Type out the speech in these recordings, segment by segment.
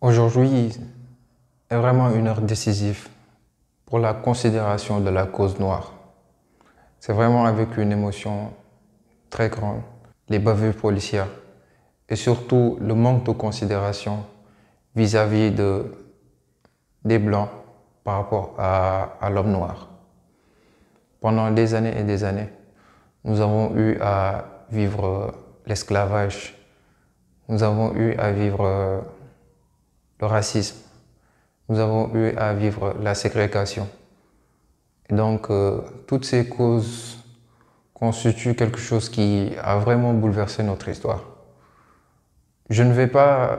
Aujourd'hui est vraiment une heure décisive pour la considération de la cause noire. C'est vraiment avec une émotion très grande, les bavures policières et surtout le manque de considération vis-à-vis des Blancs par rapport à l'homme noir. Pendant des années et des années, nous avons eu à vivre l'esclavage, nous avons eu à vivre le racisme, nous avons eu à vivre la ségrégation. Et donc, toutes ces causes constituent quelque chose qui a vraiment bouleversé notre histoire. Je ne vais pas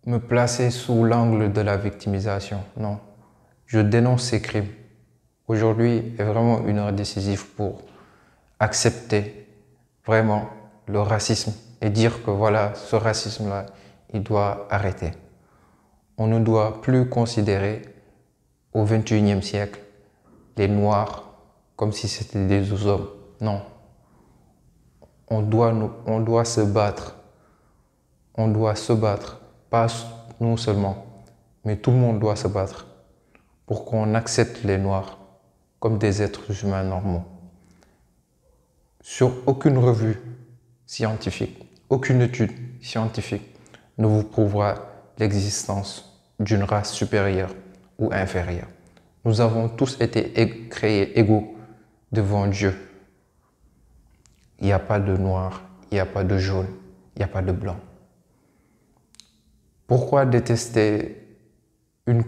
me placer sous l'angle de la victimisation, non. Je dénonce ces crimes. Aujourd'hui est vraiment une heure décisive pour accepter vraiment le racisme et dire que voilà, ce racisme-là, il doit arrêter. On ne doit plus considérer au XXIe siècle les Noirs comme si c'était des hommes. Non. On doit se battre. On doit se battre. Pas nous seulement, mais tout le monde doit se battre pour qu'on accepte les Noirs comme des êtres humains normaux. Sur aucune revue scientifique, aucune étude scientifique ne vous prouvera l'existence d'une race supérieure ou inférieure. Nous avons tous été créés égaux devant Dieu. Il n'y a pas de noir, il n'y a pas de jaune, il n'y a pas de blanc. Pourquoi détester une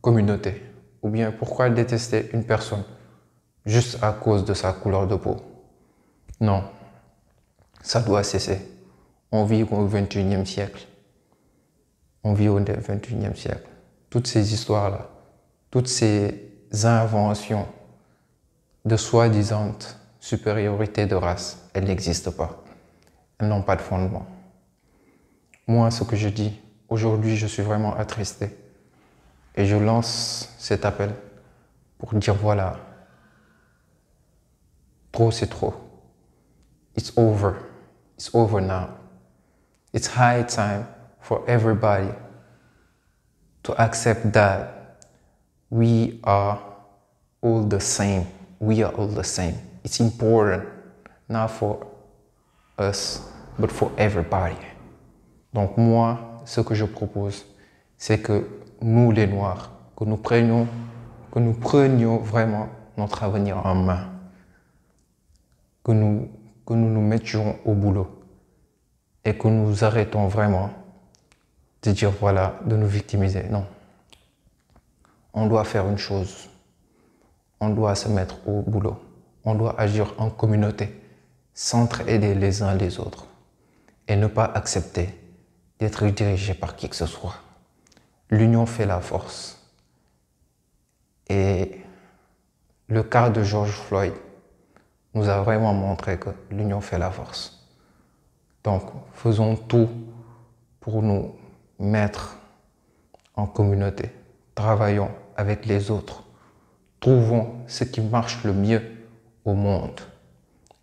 communauté? Ou bien pourquoi détester une personne juste à cause de sa couleur de peau? Non, ça doit cesser. On vit au XXIe siècle. On vit au XXIe siècle. Toutes ces histoires-là, toutes ces inventions de soi-disant supériorité de race, elles n'existent pas. Elles n'ont pas de fondement. Moi, ce que je dis, aujourd'hui, je suis vraiment attristé. Et je lance cet appel pour dire voilà, trop c'est trop. It's over. It's over now. It's high time for everybody to accept that we are all the same. We are all the same. It's important, not for us, but for everybody. Donc moi, ce que je propose, c'est que nous les Noirs, que nous prenions vraiment notre avenir en main, que nous nous mettions au boulot et que nous arrêtons vraiment de dire voilà, de nous victimiser. Non. On doit faire une chose. On doit se mettre au boulot. On doit agir en communauté, s'entraider les uns les autres et ne pas accepter d'être dirigé par qui que ce soit. L'union fait la force. Et le cas de George Floyd nous a vraiment montré que l'union fait la force. Donc, faisons tout pour nous mettre en communauté. Travaillons avec les autres. Trouvons ce qui marche le mieux au monde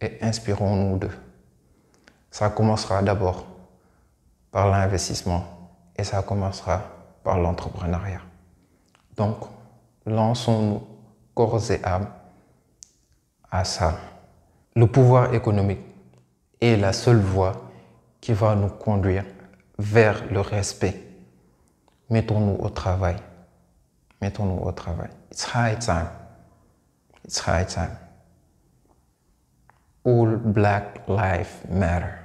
et inspirons-nous d'eux. Ça commencera d'abord par l'investissement et ça commencera par l'entrepreneuriat. Donc, lançons-nous corps et âme à ça. Le pouvoir économique est la seule voie qui va nous conduire vers le respect. Mettons-nous au travail. Mettons-nous au travail. It's high time. It's high time. All Black lives matter.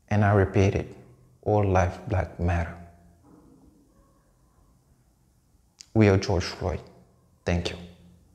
And I repeat it, all lives black matter. We are George Floyd. Thank you.